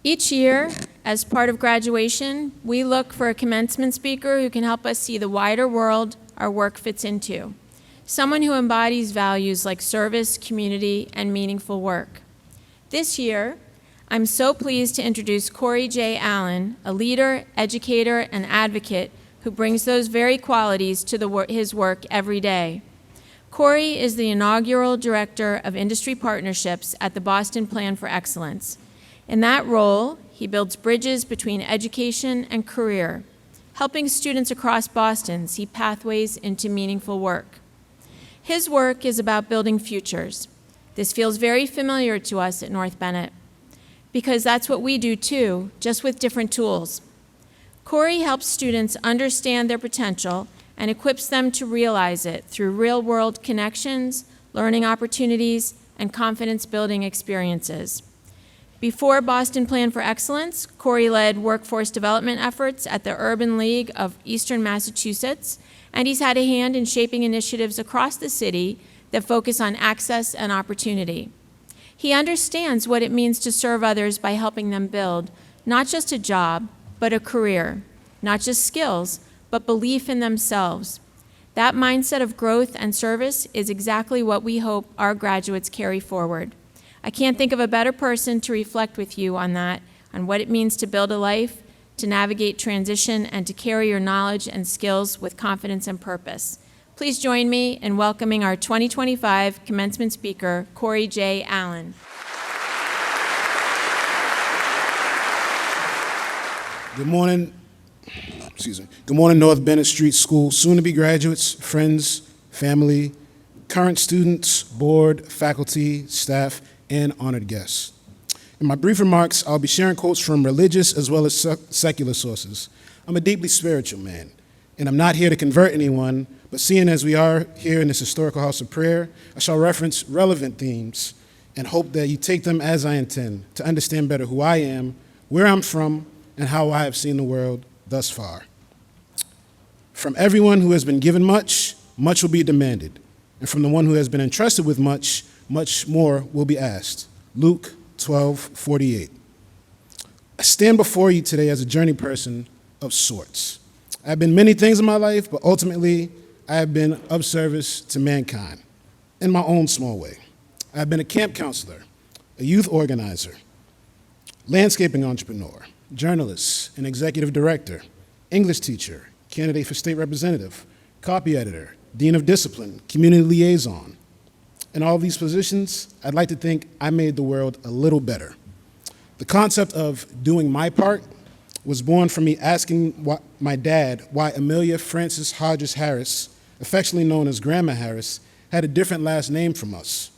Each year, as part of graduation, we look for a commencement speaker who can help us see the wider world our work fits into. Someone who embodies values like service, community, and meaningful work. This year, I'm so pleased to introduce Corey J. Allen, a leader, educator, and advocate who brings those very qualities to his work every day. Corey is the inaugural Director of Industry Partnerships at the Boston Plan for Excellence. In that role, he builds bridges between education and career, helping students across Boston see pathways into meaningful work. His work is about building futures. This feels very familiar to us at North Bennett, because that's what we do too, just with different tools. Corey helps students understand their potential and equips them to realize it through real-world connections, learning opportunities, and confidence-building experiences. Before Boston Plan for Excellence, Corey led workforce development efforts at the Urban League of Eastern Massachusetts, and he's had a hand in shaping initiatives across the city that focus on access and opportunity. He understands what it means to serve others by helping them build not just a job, but a career, not just skills, but belief in themselves. That mindset of growth and service is exactly what we hope our graduates carry forward. I can't think of a better person to reflect with you on that, on what it means to build a life, to navigate transition, and to carry your knowledge and skills with confidence and purpose. Please join me in welcoming our 2025 commencement speaker, Corey J. Allen. Good morning. Good morning, North Bennett Street School, soon-to-be graduates, friends, family, current students, board, faculty, staff, and honored guests. In my brief remarks, I'll be sharing quotes from religious as well as secular sources. I'm a deeply spiritual man, and I'm not here to convert anyone, but seeing as we are here in this historical house of prayer, I shall reference relevant themes and hope that you take them as I intend to understand better who I am, where I'm from, and how I have seen the world thus far. From everyone who has been given much, much will be demanded, and from the one who has been entrusted with much, much more will be asked. Luke 12:48. I stand before you today as a journey person of sorts. I have been many things in my life, but ultimately, I have been of service to mankind in my own small way. I have been a camp counselor, a youth organizer, landscaping entrepreneur, journalist, and executive director, English teacher, candidate for state representative, copy editor, dean of discipline, community liaison. In all of these positions, I'd like to think I made the world a little better. The concept of doing my part was born from me asking my dad why Amelia Frances Hodges Harris, affectionately known as Grandma Harris, had a different last name from us.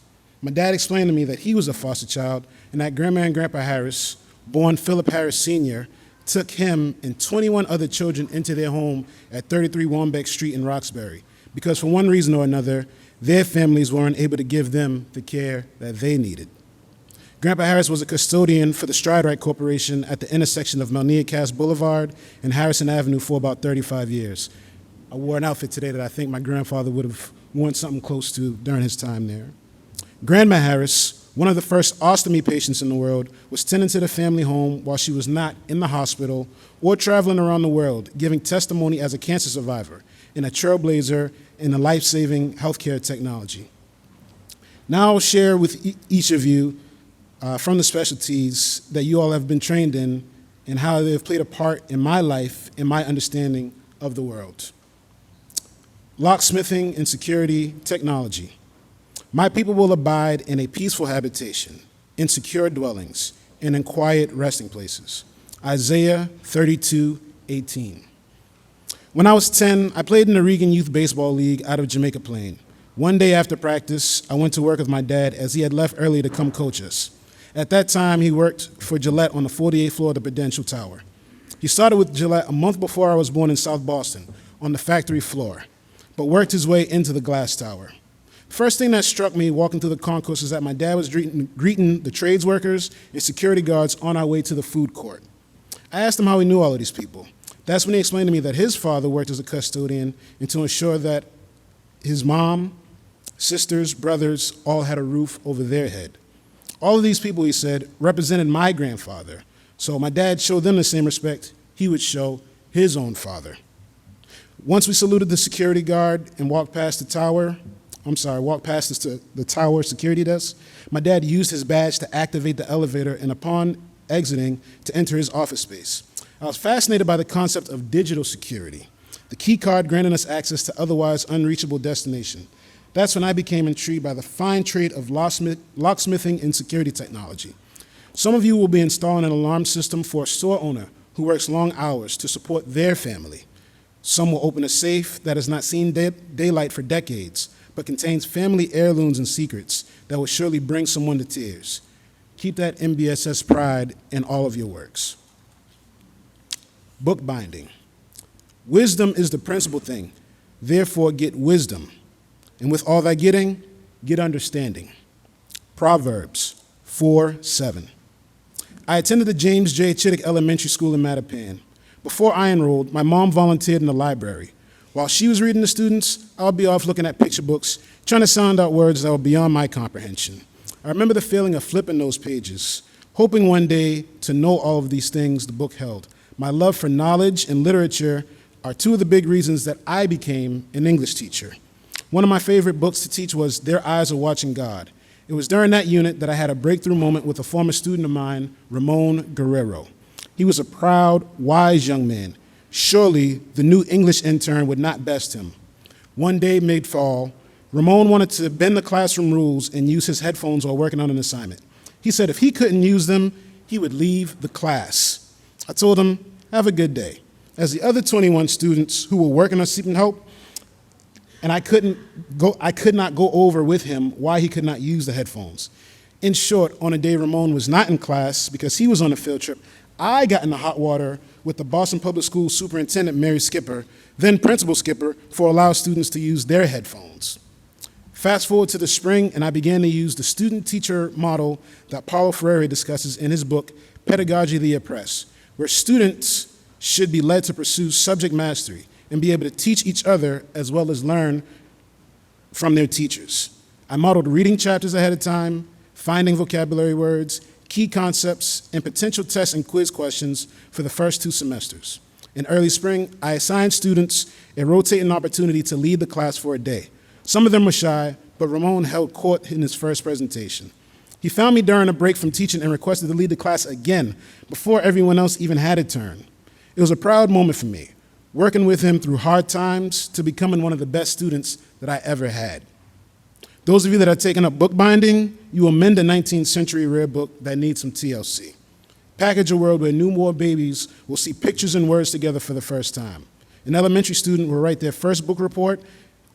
My dad explained to me that he was a foster child and that Grandma and Grandpa Harris, born Philip Harris Sr., took him and 21 other children into their home at 33 Wambeck Street in Roxbury because for one reason or another, their families weren't able to give them the care that they needed. Grandpa Harris was a custodian for the Stridewright Corporation at the intersection of Melnia Cass Boulevard and Harrison Avenue for about 35 years. I wore an outfit today that I think my grandfather would have worn something close to during his time there. Grandma Harris, one of the first ostomy patients in the world, was tending to the family home while she was not in the hospital or traveling around the world, giving testimony as a cancer survivor and a trailblazer in the life-saving healthcare technology. Now I'll share with each of you from the specialties that you all have been trained in and how they have played a part in my life and my understanding of the world. Locksmithing and security technology. My people will abide in a peaceful habitation, in secure dwellings, and in quiet resting places. Isaiah 32:18. When I was 10, I played in the Regan Youth Baseball League out of Jamaica Plain. One day after practice, I went to work with my dad as he had left early to come coach us. At that time, he worked for Gillette on the 48th floor of the Prudential Tower. He started with Gillette a month before I was born in South Boston, on the factory floor, but worked his way into the glass tower. First thing that struck me walking through the concourse is that my dad was greeting the trades workers and security guards on our way to the food court. I asked him how he knew all of these people. That's when he explained to me that his father worked as a custodian and to ensure that his mom, sisters, brothers all had a roof over their head. All of these people, he said, represented my grandfather, So my dad showed them the same respect he would show his own father. Once we saluted the security guard and walked past the tower security desk, my dad used his badge to activate the elevator and upon exiting to enter his office space. I was fascinated by the concept of digital security, the key card granting us access to otherwise unreachable destination. That's when I became intrigued by the fine trade of locksmithing and security technology. Some of you will be installing an alarm system for a store owner who works long hours to support their family. Some will open a safe that has not seen daylight for decades, but contains family heirlooms and secrets that will surely bring someone to tears. Keep that MBSS pride in all of your works. Bookbinding. Wisdom is the principal thing. Therefore, get wisdom. And with all thy getting, get understanding. Proverbs 4:7. I attended the James J. Chittick Elementary School in Mattapan. Before I enrolled, my mom volunteered in the library. While she was reading to students, I would be off looking at picture books, trying to sound out words that were beyond my comprehension. I remember the feeling of flipping those pages, hoping one day to know all of these things the book held. My love for knowledge and literature are two of the big reasons that I became an English teacher. One of my favorite books to teach was Their Eyes Are Watching God. It was during that unit that I had a breakthrough moment with a former student of mine, Ramon Guerrero. He was a proud, wise young man. Surely the new English intern would not best him. One day mid-fall, Ramon wanted to bend the classroom rules and use his headphones while working on an assignment. He said if he couldn't use them, he would leave the class. I told him, have a good day. As the other 21 students who were working on seeking help, and I could not go over with him why he could not use the headphones. In short, on a day Ramon was not in class because he was on a field trip, I got in the hot water with the Boston Public Schools Superintendent Mary Skipper, then Principal Skipper, for allowing students to use their headphones. Fast forward to the spring, and I began to use the student-teacher model that Paulo Freire discusses in his book, Pedagogy of the Oppressed, where students should be led to pursue subject mastery and be able to teach each other as well as learn from their teachers. I modeled reading chapters ahead of time, finding vocabulary words, key concepts, and potential test and quiz questions for the first 2 semesters. In early spring, I assigned students a rotating opportunity to lead the class for a day. Some of them were shy, but Ramon held court in his first presentation. He found me during a break from teaching and requested to lead the class again before everyone else even had a turn. It was a proud moment for me, working with him through hard times to becoming one of the best students that I ever had. Those of you that are taking up bookbinding, you will mend a 19th century rare book that needs some TLC. Package a world where newborn babies will see pictures and words together for the first time. An elementary student will write their first book report,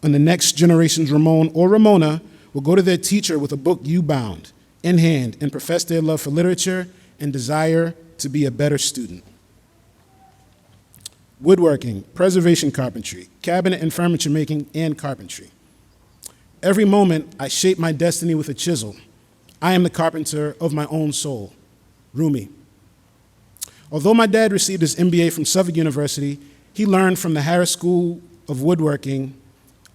and the next generation's Ramon or Ramona will go to their teacher with a book you bound in hand and profess their love for literature and desire to be a better student. Woodworking, preservation carpentry, cabinet and furniture making, and carpentry. Every moment, I shape my destiny with a chisel. I am the carpenter of my own soul. Rumi. Although my dad received his MBA from Suffolk University, he learned from the Harris School of Woodworking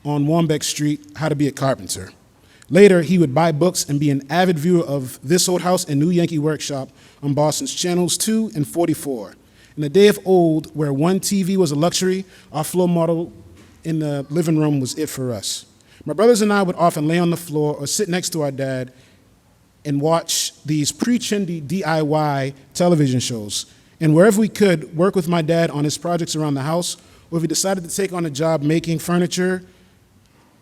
on Warmbeck Street how to be a carpenter. Later, he would buy books and be an avid viewer of This Old House and New Yankee Workshop on Boston's Channels 2 and 44. In the day of old, where one TV was a luxury, our floor model in the living room was it for us. My brothers and I would often lay on the floor or sit next to our dad and watch these pre-trendy DIY television shows. And wherever we could, work with my dad on his projects around the house, or if he decided to take on a job making furniture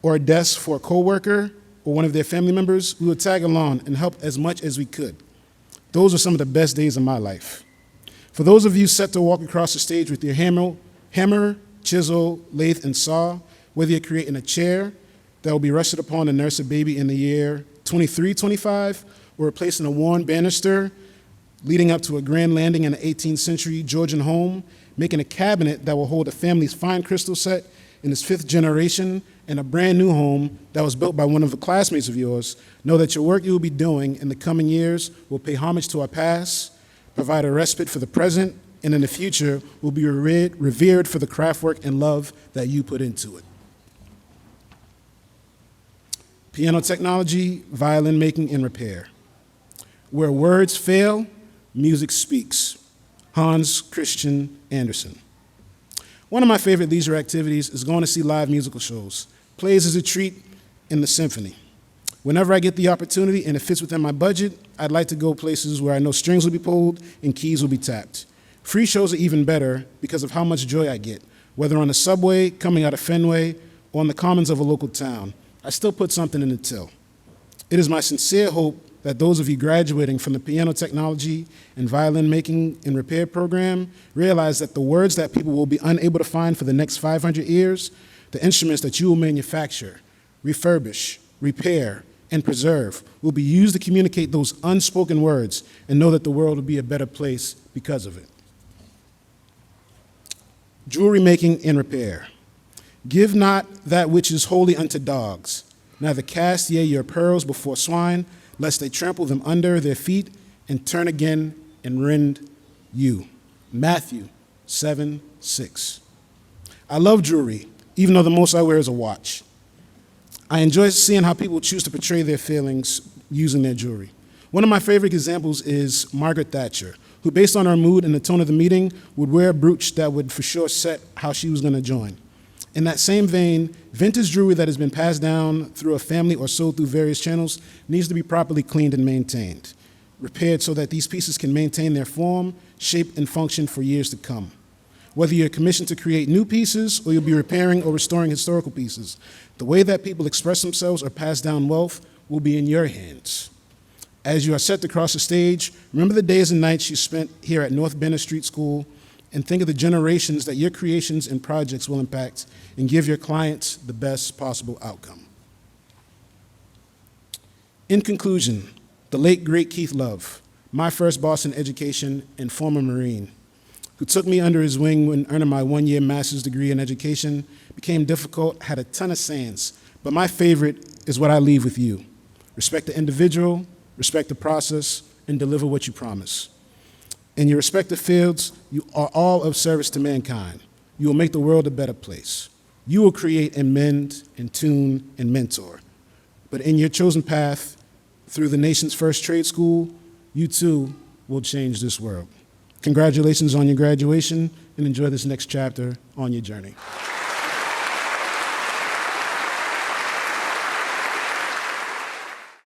or a desk for a coworker or one of their family members, we would tag along and help as much as we could. Those were some of the best days of my life. For those of you set to walk across the stage with your hammer, chisel, lathe, and saw, whether you're creating a chair that will be rested upon to nurse a baby in the year 2325, or replacing a worn banister leading up to a grand landing in an 18th century Georgian home, making a cabinet that will hold a family's fine crystal set in its 5th generation, and a brand new home that was built by one of the classmates of yours, know that your work you will be doing in the coming years will pay homage to our past, provide a respite for the present, and in the future will be revered for the craft work and love that you put into it. Piano technology, violin making, and repair. Where words fail, Music Speaks, Hans Christian Andersen. One of my favorite leisure activities is going to see live musical shows. Plays as a treat in the symphony. Whenever I get the opportunity and it fits within my budget, I'd like to go places where I know strings will be pulled and keys will be tapped. Free shows are even better because of how much joy I get, whether on the subway, coming out of Fenway, or on the commons of a local town. I still put something in the till. It is my sincere hope that those of you graduating from the piano technology and violin making and repair program realize that the words that people will be unable to find for the next 500 years, the instruments that you will manufacture, refurbish, repair, and preserve will be used to communicate those unspoken words and know that the world will be a better place because of it. Jewelry making and repair. Give not that which is holy unto dogs, neither cast ye your pearls before swine, lest they trample them under their feet and turn again and rend you. Matthew 7:6. I love jewelry, even though the most I wear is a watch. I enjoy seeing how people choose to portray their feelings using their jewelry. One of my favorite examples is Margaret Thatcher, who, based on her mood and the tone of the meeting, would wear a brooch that would for sure set how she was going to join. In that same vein, vintage jewelry that has been passed down through a family or sold through various channels needs to be properly cleaned and maintained, repaired so that these pieces can maintain their form, shape, and function for years to come. Whether you're commissioned to create new pieces or you'll be repairing or restoring historical pieces, the way that people express themselves or pass down wealth will be in your hands. As you are set to cross the stage, remember the days and nights you spent here at North Bennett Street School, and think of the generations that your creations and projects will impact, and give your clients the best possible outcome. In conclusion, the late, great Keith Love, my first boss in education and former Marine, who took me under his wing when earning my one-year master's degree in education, became difficult, had a ton of sayings, but my favorite is what I leave with you. Respect the individual, respect the process, and deliver what you promise. In your respective fields, you are all of service to mankind. You will make the world a better place. You will create and mend and tune and mentor. But in your chosen path, through the nation's first trade school, you too will change this world. Congratulations on your graduation, and enjoy this next chapter on your journey.